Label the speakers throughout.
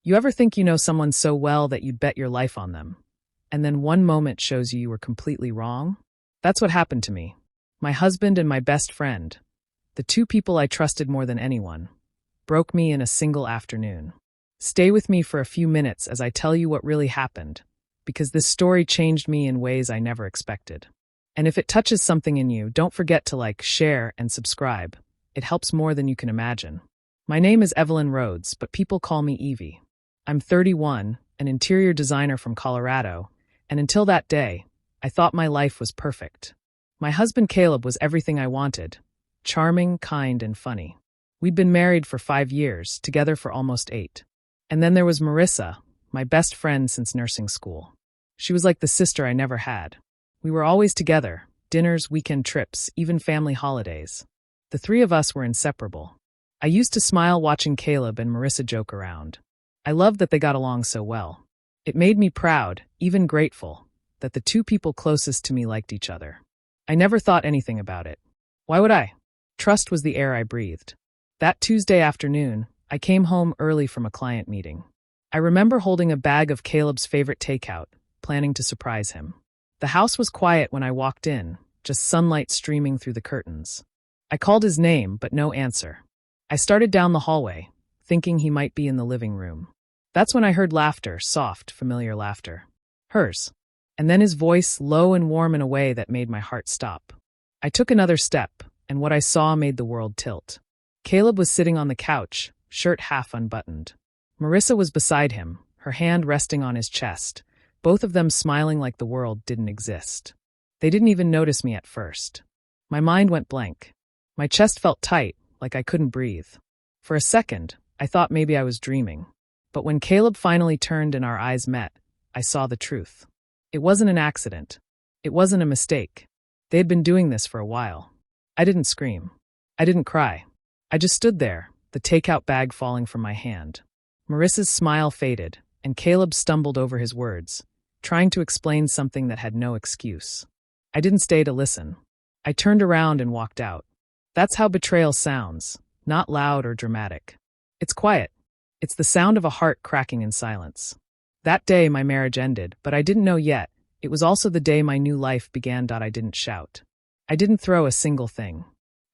Speaker 1: You ever think you know someone so well that you'd bet your life on them, and then one moment shows you were completely wrong? That's what happened to me. My husband and my best friend, the two people I trusted more than anyone, broke me in a single afternoon. Stay with me for a few minutes as I tell you what really happened, because this story changed me in ways I never expected. And if it touches something in you, don't forget to like, share, and subscribe. It helps more than you can imagine. My name is Evelyn Rhodes, but people call me Evie. I'm 31, an interior designer from Colorado, and until that day, I thought my life was perfect. My husband Caleb was everything I wanted: charming, kind, and funny. We'd been married for 5 years, together for almost 8. And then there was Marissa, my best friend since nursing school. She was like the sister I never had. We were always together: dinners, weekend trips, even family holidays. The three of us were inseparable. I used to smile watching Caleb and Marissa joke around. I loved that they got along so well. It made me proud, even grateful, that the two people closest to me liked each other. I never thought anything about it. Why would I? Trust was the air I breathed. That Tuesday afternoon, I came home early from a client meeting. I remember holding a bag of Caleb's favorite takeout, planning to surprise him. The house was quiet when I walked in, just sunlight streaming through the curtains. I called his name, but no answer. I started down the hallway, thinking he might be in the living room. That's when I heard laughter, soft, familiar laughter. Hers. And then his voice, low and warm in a way that made my heart stop. I took another step, and what I saw made the world tilt. Caleb was sitting on the couch, shirt half unbuttoned. Marissa was beside him, her hand resting on his chest, both of them smiling like the world didn't exist. They didn't even notice me at first. My mind went blank. My chest felt tight, like I couldn't breathe. For a second, I thought maybe I was dreaming. But when Caleb finally turned and our eyes met, I saw the truth. It wasn't an accident. It wasn't a mistake. They had been doing this for a while. I didn't scream. I didn't cry. I just stood there, the takeout bag falling from my hand. Marissa's smile faded, and Caleb stumbled over his words, trying to explain something that had no excuse. I didn't stay to listen. I turned around and walked out. That's how betrayal sounds, not loud or dramatic. It's quiet. It's the sound of a heart cracking in silence. That day, my marriage ended, but I didn't know yet. It was also the day my new life began. I didn't shout. I didn't throw a single thing.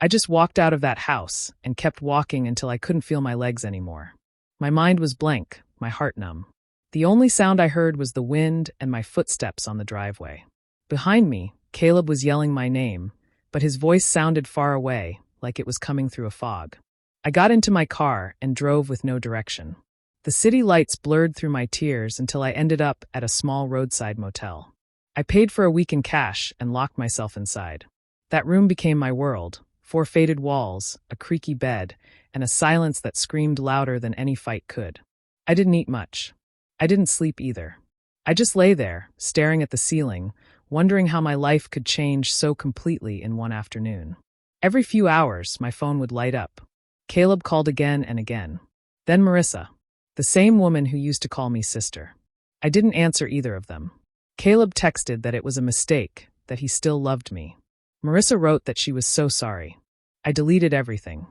Speaker 1: I just walked out of that house and kept walking until I couldn't feel my legs anymore. My mind was blank, my heart numb. The only sound I heard was the wind and my footsteps on the driveway. Behind me, Caleb was yelling my name, but his voice sounded far away, like it was coming through a fog. I got into my car and drove with no direction. The city lights blurred through my tears until I ended up at a small roadside motel. I paid for a week in cash and locked myself inside. That room became my world: 4 faded walls, a creaky bed, and a silence that screamed louder than any fight could. I didn't eat much. I didn't sleep either. I just lay there, staring at the ceiling, wondering how my life could change so completely in one afternoon. Every few hours, my phone would light up. Caleb called again and again. Then Marissa, the same woman who used to call me sister. I didn't answer either of them. Caleb texted that it was a mistake, that he still loved me. Marissa wrote that she was so sorry. I deleted everything.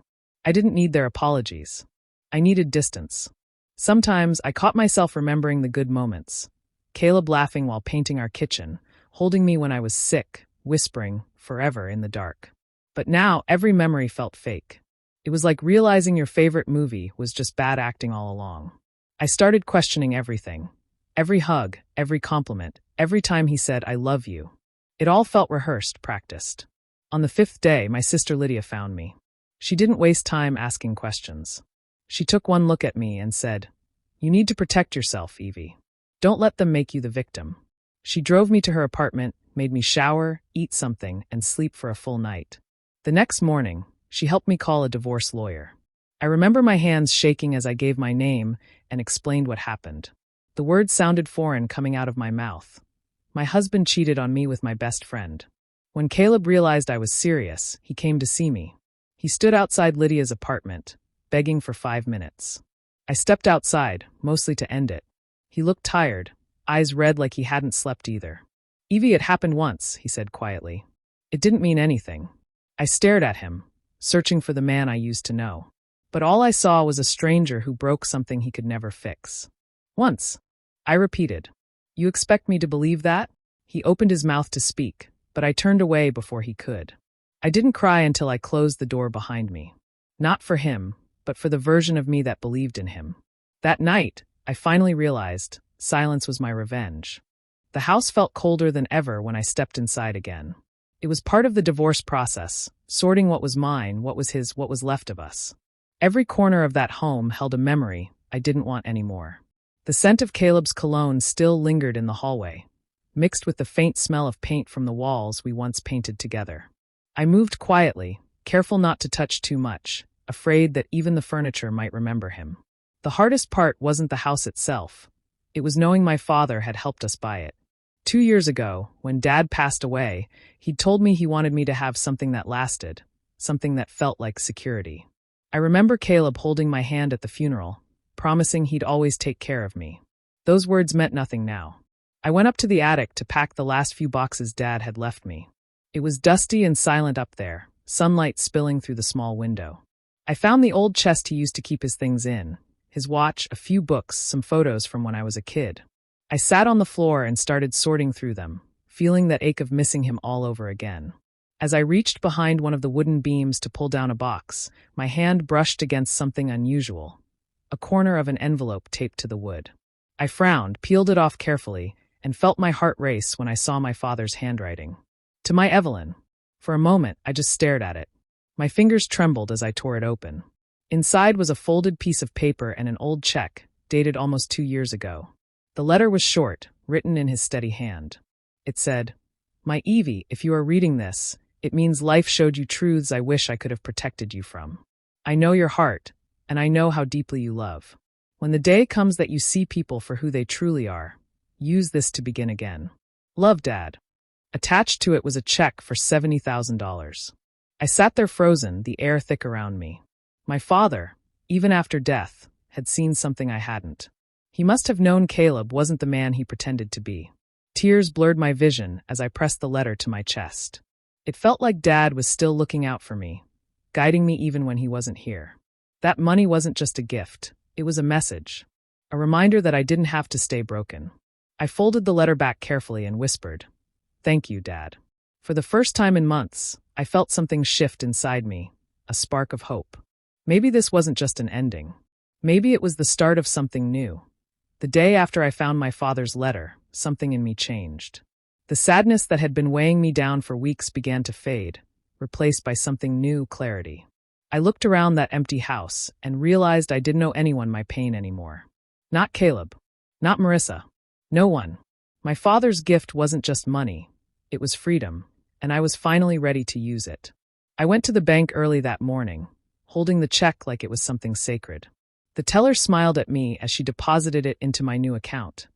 Speaker 1: I didn't need their apologies. I needed distance. Sometimes I caught myself remembering the good moments. Caleb laughing while painting our kitchen, holding me when I was sick, whispering, forever in the dark. But now every memory felt fake. It was like realizing your favorite movie was just bad acting all along. I started questioning everything. Every hug, every compliment, every time he said, "I love you." It all felt rehearsed, practiced. On the 5th day, my sister Lydia found me. She didn't waste time asking questions. She took one look at me and said, "You need to protect yourself, Evie. Don't let them make you the victim." She drove me to her apartment, made me shower, eat something, and sleep for a full night. The next morning, she helped me call a divorce lawyer. I remember my hands shaking as I gave my name and explained what happened. The words sounded foreign coming out of my mouth. My husband cheated on me with my best friend. When Caleb realized I was serious, he came to see me. He stood outside Lydia's apartment, begging for 5 minutes. I stepped outside, mostly to end it. He looked tired, eyes red like he hadn't slept either. "Evie, it happened once," he said quietly. It didn't mean anything. I stared at him, searching for the man I used to know. But all I saw was a stranger who broke something he could never fix. Once, I repeated, "You expect me to believe that?" He opened his mouth to speak, but I turned away before he could. I didn't cry until I closed the door behind me. Not for him, but for the version of me that believed in him. That night, I finally realized silence was my revenge. The house felt colder than ever when I stepped inside again. It was part of the divorce process, sorting what was mine, what was his, what was left of us. Every corner of that home held a memory I didn't want anymore. The scent of Caleb's cologne still lingered in the hallway, mixed with the faint smell of paint from the walls we once painted together. I moved quietly, careful not to touch too much, afraid that even the furniture might remember him. The hardest part wasn't the house itself. It was knowing my father had helped us buy it. 2 years ago, when Dad passed away, he'd told me he wanted me to have something that lasted, something that felt like security. I remember Caleb holding my hand at the funeral, promising he'd always take care of me. Those words meant nothing now. I went up to the attic to pack the last few boxes Dad had left me. It was dusty and silent up there, sunlight spilling through the small window. I found the old chest he used to keep his things in, his watch, a few books, some photos from when I was a kid. I sat on the floor and started sorting through them, feeling that ache of missing him all over again. As I reached behind one of the wooden beams to pull down a box, my hand brushed against something unusual, a corner of an envelope taped to the wood. I frowned, peeled it off carefully, and felt my heart race when I saw my father's handwriting. To my Evelyn. For a moment, I just stared at it. My fingers trembled as I tore it open. Inside was a folded piece of paper and an old check, dated almost 2 years ago. The letter was short, written in his steady hand. It said, "My Evie, if you are reading this, it means life showed you truths I wish I could have protected you from. I know your heart, and I know how deeply you love. When the day comes that you see people for who they truly are, use this to begin again. Love, Dad." Attached to it was a check for $70,000. I sat there frozen, the air thick around me. My father, even after death, had seen something I hadn't. He must have known Caleb wasn't the man he pretended to be. Tears blurred my vision as I pressed the letter to my chest. It felt like Dad was still looking out for me, guiding me even when he wasn't here. That money wasn't just a gift, it was a message. A reminder that I didn't have to stay broken. I folded the letter back carefully and whispered, "Thank you, Dad." For the first time in months, I felt something shift inside me, a spark of hope. Maybe this wasn't just an ending. Maybe it was the start of something new. The day after I found my father's letter, something in me changed. The sadness that had been weighing me down for weeks began to fade, replaced by something new, clarity. I looked around that empty house and realized I didn't owe anyone my pain anymore. Not Caleb. Not Marissa. No one. My father's gift wasn't just money. It was freedom, and I was finally ready to use it. I went to the bank early that morning, holding the check like it was something sacred. The teller smiled at me as she deposited it into my new account,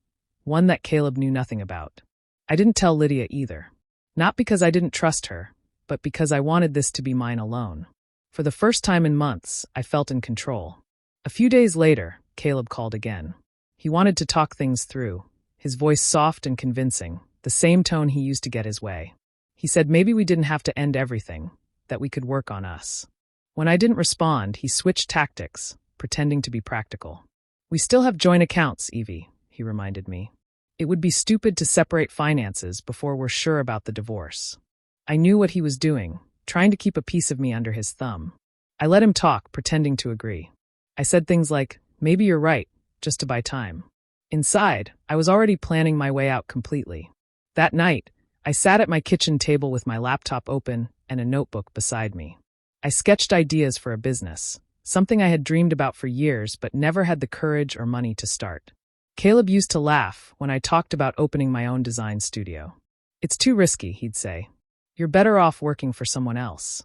Speaker 1: one that Caleb knew nothing about. I didn't tell Lydia either. Not because I didn't trust her, but because I wanted this to be mine alone. For the first time in months, I felt in control. A few days later, Caleb called again. He wanted to talk things through, his voice soft and convincing, the same tone he used to get his way. He said maybe we didn't have to end everything, that we could work on us. When I didn't respond, he switched tactics, pretending to be practical. "We still have joint accounts, Evie," he reminded me. "It would be stupid to separate finances before we're sure about the divorce." I knew what he was doing, trying to keep a piece of me under his thumb. I let him talk, pretending to agree. I said things like, "Maybe you're right," just to buy time. Inside, I was already planning my way out completely. That night, I sat at my kitchen table with my laptop open and a notebook beside me. I sketched ideas for a business, something I had dreamed about for years but never had the courage or money to start. Caleb used to laugh when I talked about opening my own design studio. "It's too risky," he'd say. "You're better off working for someone else."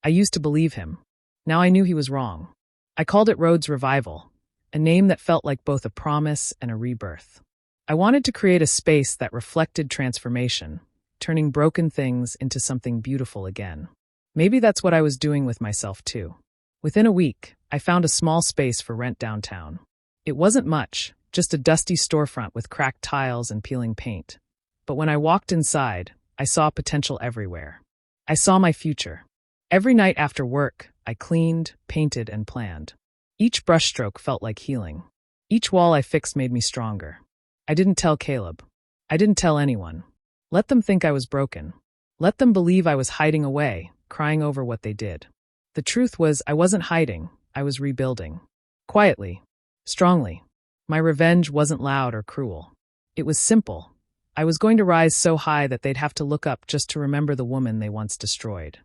Speaker 1: I used to believe him. Now I knew he was wrong. I called it Rhodes Revival, a name that felt like both a promise and a rebirth. I wanted to create a space that reflected transformation, turning broken things into something beautiful again. Maybe that's what I was doing with myself too. Within a week, I found a small space for rent downtown. It wasn't much, just a dusty storefront with cracked tiles and peeling paint. But when I walked inside, I saw potential everywhere. I saw my future. Every night after work, I cleaned, painted, and planned. Each brushstroke felt like healing. Each wall I fixed made me stronger. I didn't tell Caleb. I didn't tell anyone. Let them think I was broken. Let them believe I was hiding away, crying over what they did. The truth was, I wasn't hiding, I was rebuilding. Quietly. Strongly. My revenge wasn't loud or cruel. It was simple. I was going to rise so high that they'd have to look up just to remember the woman they once destroyed.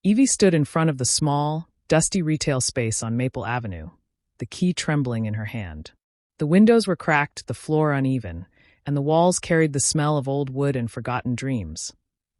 Speaker 1: Evie stood in front of the small, dusty retail space on Maple Avenue, the key trembling in her hand. The windows were cracked, the floor uneven, and the walls carried the smell of old wood and forgotten dreams.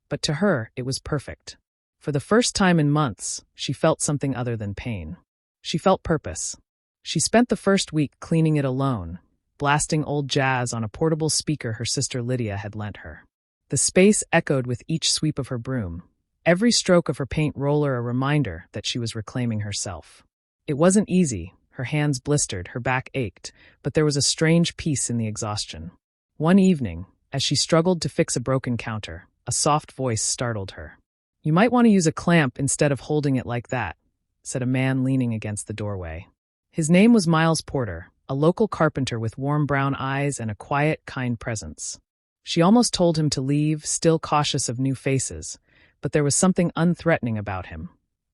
Speaker 1: But to her, it was perfect. For the first time in months, she felt something other than pain. She felt purpose. She spent the first week cleaning it alone, blasting old jazz on a portable speaker her sister Lydia had lent her. The space echoed with each sweep of her broom, every stroke of her paint roller a reminder that she was reclaiming herself. It wasn't easy, her hands blistered, her back ached, but there was a strange peace in the exhaustion. One evening, as she struggled to fix a broken counter, a soft voice startled her. "You might want to use a clamp instead of holding it like that," said a man leaning against the doorway. His name was Miles Porter, a local carpenter with warm brown eyes and a quiet, kind presence. She almost told him to leave, still cautious of new faces, but there was something unthreatening about him,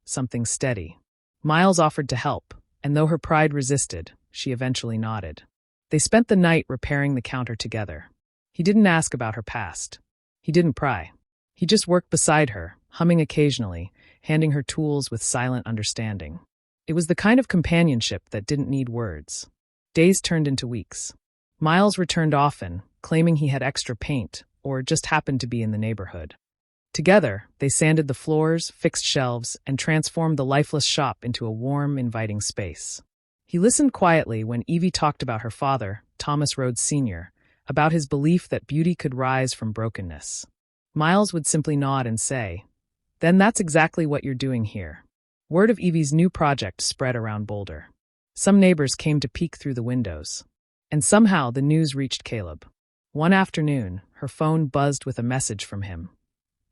Speaker 1: something steady. Miles offered to help, and though her pride resisted, she eventually nodded. They spent the night repairing the counter together. He didn't ask about her past. He didn't pry. He just worked beside her, humming occasionally, handing her tools with silent understanding. It was the kind of companionship that didn't need words. Days turned into weeks. Miles returned often, claiming he had extra paint, or just happened to be in the neighborhood. Together, they sanded the floors, fixed shelves, and transformed the lifeless shop into a warm, inviting space. He listened quietly when Evie talked about her father, Thomas Rhodes Sr., about his belief that beauty could rise from brokenness. Miles would simply nod and say, "Then that's exactly what you're doing here." Word of Evie's new project spread around Boulder. Some neighbors came to peek through the windows. And somehow the news reached Caleb. One afternoon, her phone buzzed with a message from him.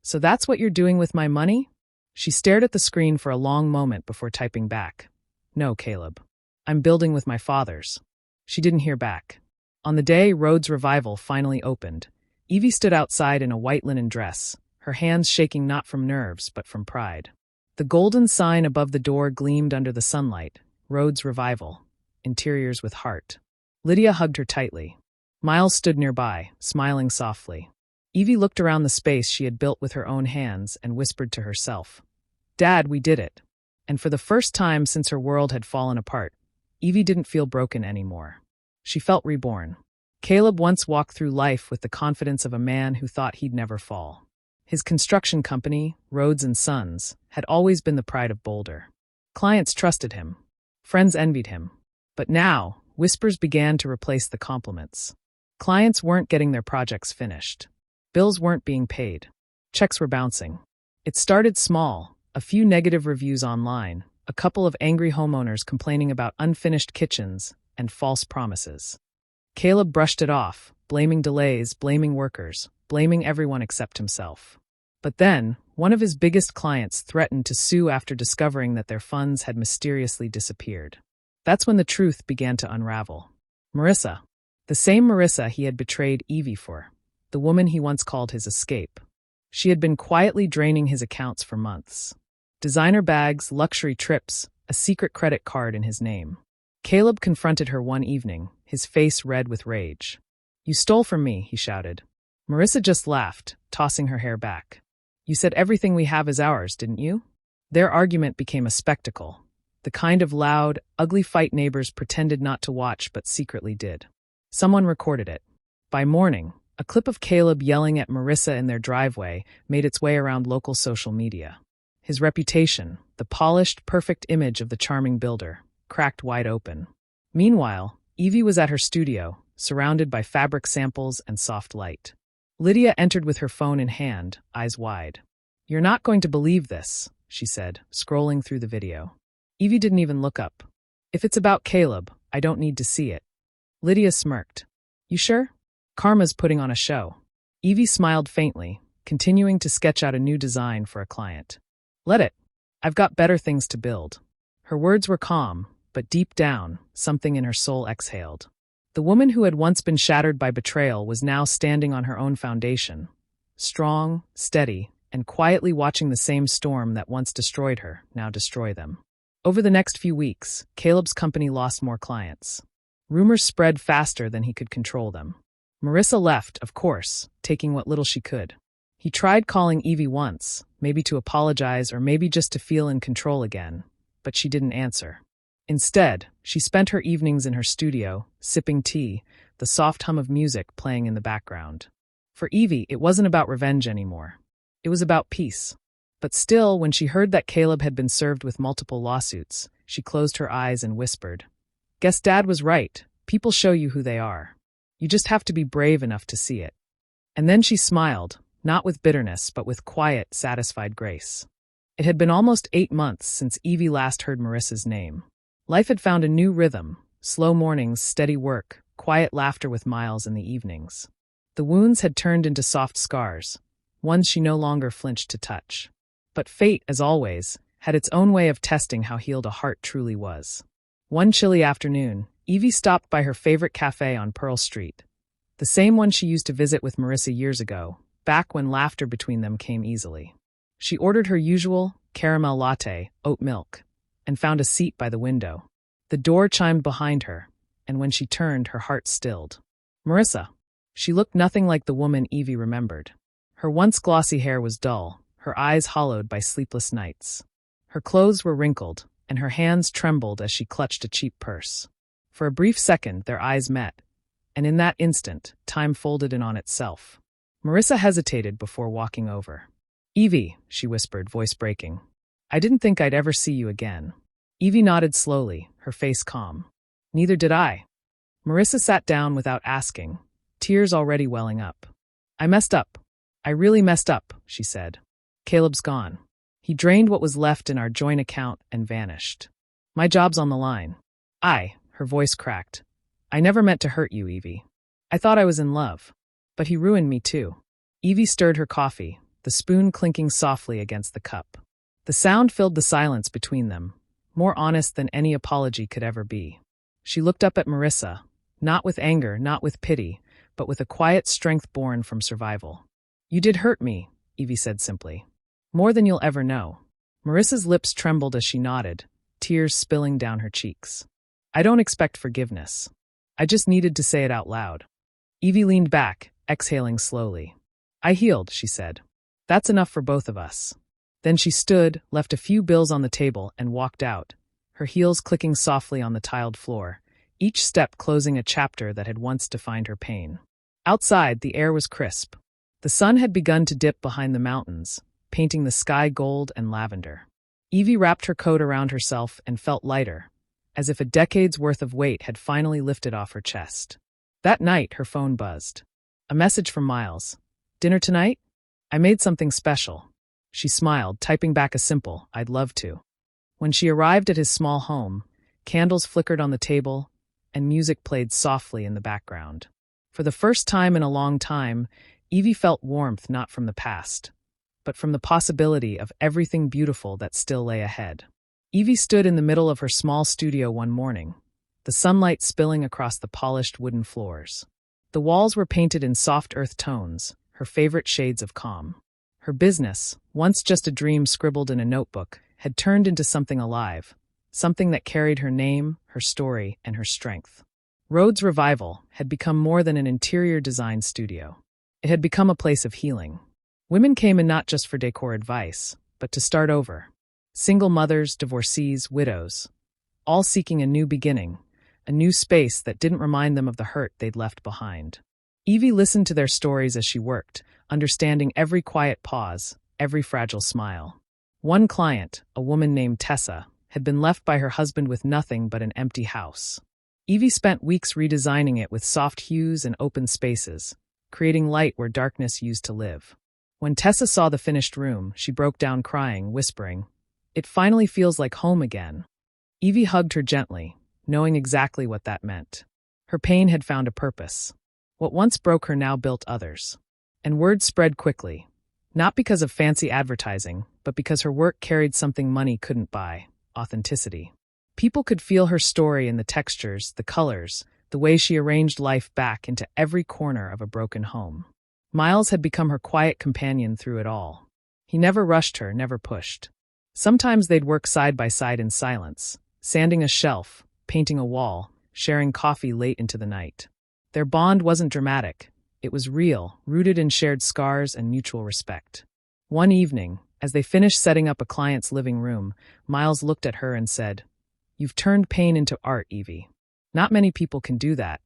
Speaker 1: "So that's what you're doing with my money?" She stared at the screen for a long moment before typing back, "No, Caleb. I'm building with my father's." She didn't hear back. On the day Rhodes' revival finally opened, Evie stood outside in a white linen dress, her hands shaking not from nerves but from pride. The golden sign above the door gleamed under the sunlight, Rhodes' Revival, Interiors with Heart. Lydia hugged her tightly. Miles stood nearby, smiling softly. Evie looked around the space she had built with her own hands and whispered to herself, "Dad, we did it." And for the first time since her world had fallen apart, Evie didn't feel broken anymore. She felt reborn. Caleb once walked through life with the confidence of a man who thought he'd never fall. His construction company, Rhodes & Sons, had always been the pride of Boulder. Clients trusted him. Friends envied him. But now, whispers began to replace the compliments. Clients weren't getting their projects finished. Bills weren't being paid. Checks were bouncing. It started small, a few negative reviews online, a couple of angry homeowners complaining about unfinished kitchens and false promises. Caleb brushed it off, blaming delays, blaming workers, blaming everyone except himself. But then, one of his biggest clients threatened to sue after discovering that their funds had mysteriously disappeared. That's when the truth began to unravel. Marissa. The same Marissa he had betrayed Evie for. The woman he once called his escape. She had been quietly draining his accounts for months. Designer bags, luxury trips, a secret credit card in his name. Caleb confronted her one evening, his face red with rage. "You stole from me," he shouted. Marissa just laughed, tossing her hair back. "You said everything we have is ours, didn't you?" Their argument became a spectacle. The kind of loud, ugly fight neighbors pretended not to watch but secretly did. Someone recorded it. By morning, a clip of Caleb yelling at Marissa in their driveway made its way around local social media. His reputation, the polished, perfect image of the charming builder, cracked wide open. Meanwhile, Evie was at her studio, surrounded by fabric samples and soft light. Lydia entered with her phone in hand, eyes wide. "You're not going to believe this," she said, scrolling through the video. Evie didn't even look up. "If it's about Caleb, I don't need to see it." Lydia smirked. "You sure? Karma's putting on a show." Evie smiled faintly, continuing to sketch out a new design for a client. "Let it. I've got better things to build." Her words were calm, but deep down, something in her soul exhaled. The woman who had once been shattered by betrayal was now standing on her own foundation, strong, steady, and quietly watching the same storm that once destroyed her now destroy them. Over the next few weeks, Caleb's company lost more clients. Rumors spread faster than he could control them. Marissa left, of course, taking what little she could. He tried calling Evie once, maybe to apologize or maybe just to feel in control again, but she didn't answer. Instead, she spent her evenings in her studio, sipping tea, the soft hum of music playing in the background. For Evie, it wasn't about revenge anymore. It was about peace. But still, when she heard that Caleb had been served with multiple lawsuits, she closed her eyes and whispered, "Guess Dad was right. People show you who they are. You just have to be brave enough to see it." And then she smiled, not with bitterness, but with quiet, satisfied grace. It had been almost 8 months since Evie last heard Marissa's name. Life had found a new rhythm, slow mornings, steady work, quiet laughter with Miles in the evenings. The wounds had turned into soft scars, ones she no longer flinched to touch. But fate, as always, had its own way of testing how healed a heart truly was. One chilly afternoon, Evie stopped by her favorite cafe on Pearl Street, the same one she used to visit with Marissa years ago, back when laughter between them came easily. She ordered her usual caramel latte, oat milk, and found a seat by the window. The door chimed behind her, and when she turned, her heart stilled. Marissa. She looked nothing like the woman Evie remembered. Her once glossy hair was dull, her eyes hollowed by sleepless nights. Her clothes were wrinkled, and her hands trembled as she clutched a cheap purse. For a brief second, their eyes met, and in that instant, time folded in on itself. Marissa hesitated before walking over. "Evie," she whispered, voice breaking. "I didn't think I'd ever see you again." Evie nodded slowly, her face calm. "Neither did I." Marissa sat down without asking, tears already welling up. "I messed up. I really messed up," she said. "Caleb's gone. He drained what was left in our joint account and vanished. My job's on the line." Her voice cracked. "I never meant to hurt you, Evie. I thought I was in love. But he ruined me too." Evie stirred her coffee, the spoon clinking softly against the cup. The sound filled the silence between them, more honest than any apology could ever be. She looked up at Marissa, not with anger, not with pity, but with a quiet strength born from survival. "You did hurt me," Evie said simply. "More than you'll ever know." Marissa's lips trembled as she nodded, tears spilling down her cheeks. "I don't expect forgiveness. I just needed to say it out loud." Evie leaned back, exhaling slowly. "I healed," she said. "That's enough for both of us." Then she stood, left a few bills on the table, and walked out, her heels clicking softly on the tiled floor, each step closing a chapter that had once defined her pain. Outside, the air was crisp. The sun had begun to dip behind the mountains, painting the sky gold and lavender. Evie wrapped her coat around herself and felt lighter, as if a decade's worth of weight had finally lifted off her chest. That night, her phone buzzed. A message from Miles. "Dinner tonight? I made something special." She smiled, typing back a simple, "I'd love to." When she arrived at his small home, candles flickered on the table, and music played softly in the background. For the first time in a long time, Evie felt warmth not from the past, but from the possibility of everything beautiful that still lay ahead. Evie stood in the middle of her small studio one morning, the sunlight spilling across the polished wooden floors. The walls were painted in soft earth tones, her favorite shades of calm. Her business, once just a dream scribbled in a notebook, had turned into something alive, something that carried her name, her story, and her strength. Rhodes Revival had become more than an interior design studio. It had become a place of healing. Women came in not just for decor advice, but to start over. Single mothers, divorcees, widows, all seeking a new beginning, a new space that didn't remind them of the hurt they'd left behind. Evie listened to their stories as she worked, understanding every quiet pause, every fragile smile. One client, a woman named Tessa, had been left by her husband with nothing but an empty house. Evie spent weeks redesigning it with soft hues and open spaces, creating light where darkness used to live. When Tessa saw the finished room, she broke down crying, whispering, "It finally feels like home again." Evie hugged her gently, knowing exactly what that meant. Her pain had found a purpose. What once broke her now built others. And word spread quickly, not because of fancy advertising, but but because her work carried something money couldn't buy: authenticity. People could feel her story in the textures, the colors, the way she arranged life back into every corner of a broken home. Miles had become her quiet companion through it all. He never rushed her, never pushed. Sometimes they'd work side by side in silence, sanding a shelf, painting a wall, sharing coffee late into the night. Their bond wasn't dramatic. It was real, rooted in shared scars and mutual respect. One evening, as they finished setting up a client's living room, Miles looked at her and said, "You've turned pain into art, Evie. Not many people can do that."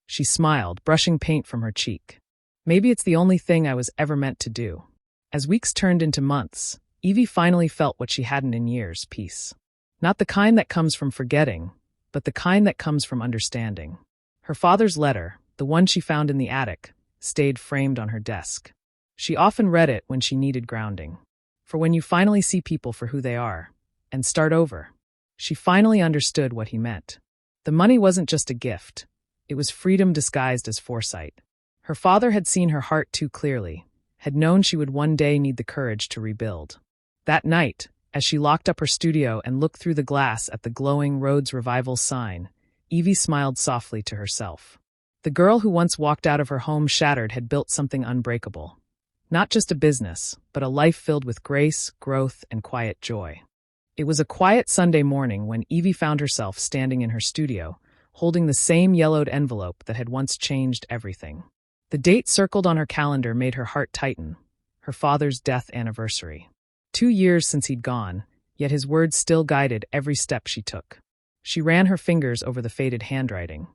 Speaker 1: She smiled, brushing paint from her cheek. "Maybe it's the only thing I was ever meant to do." As weeks turned into months, Evie finally felt what she hadn't in years: peace. Not the kind that comes from forgetting, but the kind that comes from understanding. Her father's letter, the one she found in the attic, stayed framed on her desk. She often read it when she needed grounding. For when you finally see people for who they are, and start over, she finally understood what he meant. The money wasn't just a gift. It was freedom disguised as foresight. Her father had seen her heart too clearly, had known she would one day need the courage to rebuild. That night, as she locked up her studio and looked through the glass at the glowing Rhodes Revival sign, Evie smiled softly to herself. The girl who once walked out of her home shattered had built something unbreakable. Not just a business, but a life filled with grace, growth, and quiet joy. It was a quiet Sunday morning when Evie found herself standing in her studio, holding the same yellowed envelope that had once changed everything. The date circled on her calendar made her heart tighten: her father's death anniversary. 2 years since he'd gone, yet his words still guided every step she took. She ran her fingers over the faded handwriting.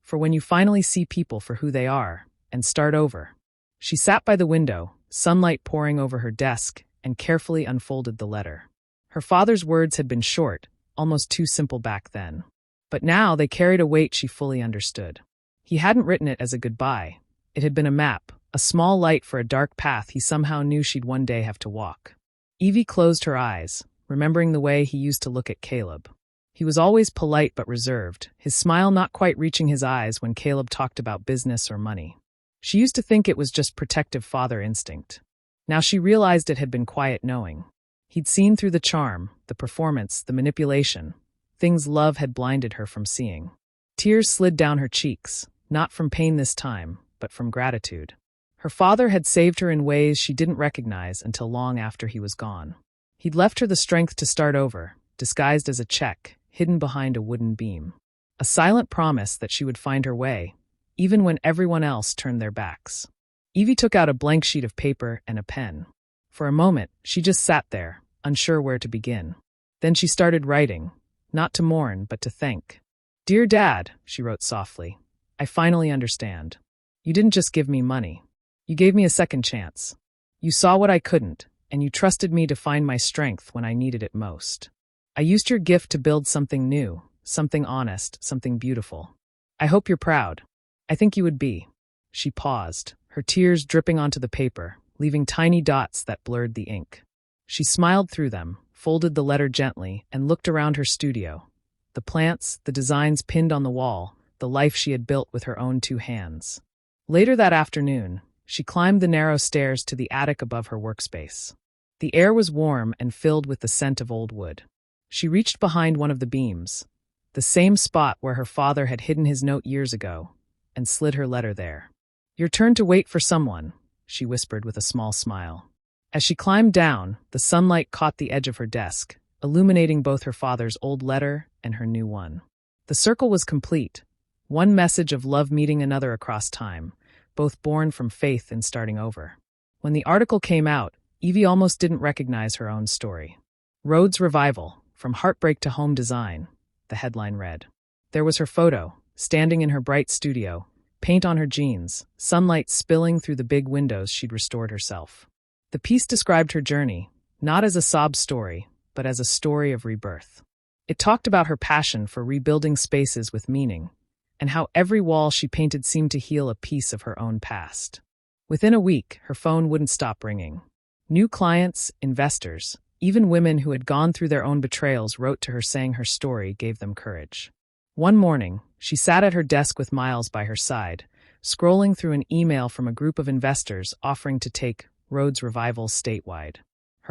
Speaker 1: For when you finally see people for who they are, and start over. She sat by the window, sunlight pouring over her desk, and carefully unfolded the letter. Her father's words had been short, almost too simple back then. But now they carried a weight she fully understood. He hadn't written it as a goodbye. It had been a map, a small light for a dark path he somehow knew she'd one day have to walk. Evie closed her eyes, remembering the way he used to look at Caleb. He was always polite but reserved, his smile not quite reaching his eyes when Caleb talked about business or money. She used to think it was just protective father instinct. Now she realized it had been quiet knowing. He'd seen through the charm, the performance, the manipulation, things love had blinded her from seeing. Tears slid down her cheeks, not from pain this time, but from gratitude. Her father had saved her in ways she didn't recognize until long after he was gone. He'd left her the strength to start over, disguised as a check, hidden behind a wooden beam. A silent promise that she would find her way, even when everyone else turned their backs. Evie took out a blank sheet of paper and a pen. For a moment, she just sat there, unsure where to begin. Then she started writing, not to mourn, but to thank. "Dear Dad," she wrote softly, "I finally understand. You didn't just give me money. You gave me a second chance. You saw what I couldn't, and you trusted me to find my strength when I needed it most. I used your gift to build something new, something honest, something beautiful. I hope you're proud. I think you would be." She paused, her tears dripping onto the paper, leaving tiny dots that blurred the ink. She smiled through them, folded the letter gently, and looked around her studio. The plants, the designs pinned on the wall, the life she had built with her own 2 hands. Later that afternoon, she climbed the narrow stairs to the attic above her workspace. The air was warm and filled with the scent of old wood. She reached behind one of the beams, the same spot where her father had hidden his note years ago, and slid her letter there. "Your turn to wait for someone," she whispered with a small smile. As she climbed down, the sunlight caught the edge of her desk, illuminating both her father's old letter and her new one. The circle was complete, one message of love meeting another across time, both born from faith in starting over. When the article came out, Evie almost didn't recognize her own story. "Rhodes Revival, from heartbreak to home design," the headline read. There was her photo, standing in her bright studio, paint on her jeans, sunlight spilling through the big windows she'd restored herself. The piece described her journey, not as a sob story, but as a story of rebirth. It talked about her passion for rebuilding spaces with meaning, and how every wall she painted seemed to heal a piece of her own past. Within a week, her phone wouldn't stop ringing. New clients, investors, even women who had gone through their own betrayals wrote to her saying her story gave them courage. One morning, she sat at her desk with Miles by her side, scrolling through an email from a group of investors offering to take Rhodes Revival statewide.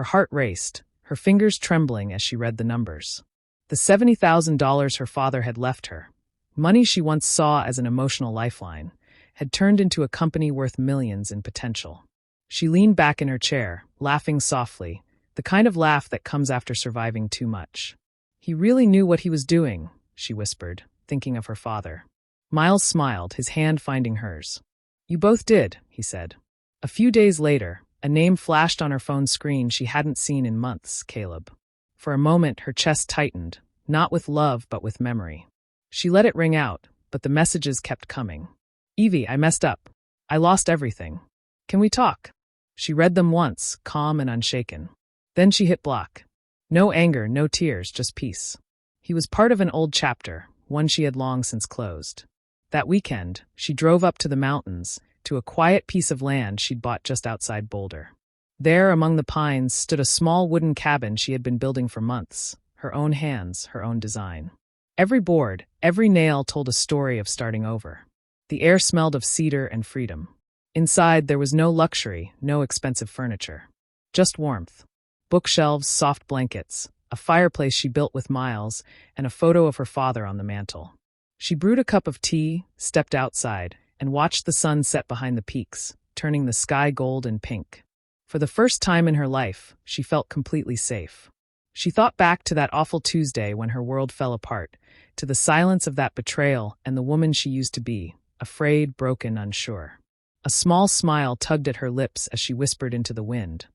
Speaker 1: Her heart raced, her fingers trembling as she read the numbers. The $70,000 her father had left her, money she once saw as an emotional lifeline, had turned into a company worth millions in potential. She leaned back in her chair, laughing softly, the kind of laugh that comes after surviving too much. He really knew what he was doing, she whispered, thinking of her father. Miles smiled, his hand finding hers. You both did, he said. A few days later, a name flashed on her phone screen she hadn't seen in months, Caleb. For a moment, her chest tightened, not with love but with memory. She let it ring out, but the messages kept coming. Evie, I messed up. I lost everything. Can we talk? She read them once, calm and unshaken. Then she hit block. No anger, no tears, just peace. He was part of an old chapter, one she had long since closed. That weekend, she drove up to the mountains, to a quiet piece of land she'd bought just outside Boulder. There, among the pines, stood a small wooden cabin she had been building for months, her own hands, her own design. Every board, every nail told a story of starting over. The air smelled of cedar and freedom. Inside, there was no luxury, no expensive furniture. Just warmth. Bookshelves, soft blankets, a fireplace she built with Miles, and a photo of her father on the mantel. She brewed a cup of tea, stepped outside, and watched the sun set behind the peaks, turning the sky gold and pink. For the first time in her life, she felt completely safe. She thought back to that awful Tuesday when her world fell apart, to the silence of that betrayal and the woman she used to be, afraid, broken, unsure. A small smile tugged at her lips as she whispered into the wind.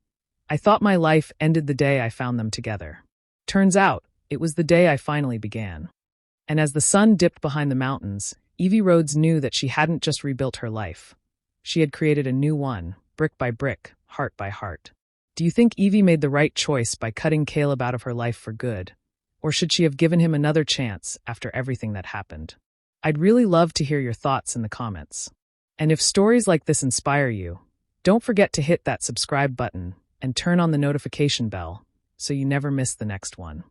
Speaker 1: I thought my life ended the day I found them together. Turns out, it was the day I finally began. And as the sun dipped behind the mountains, Evie Rhodes knew that she hadn't just rebuilt her life. She had created a new one, brick by brick, heart by heart. Do you think Evie made the right choice by cutting Caleb out of her life for good? Or should she have given him another chance after everything that happened? I'd really love to hear your thoughts in the comments. And if stories like this inspire you, don't forget to hit that subscribe button and turn on the notification bell so you never miss the next one.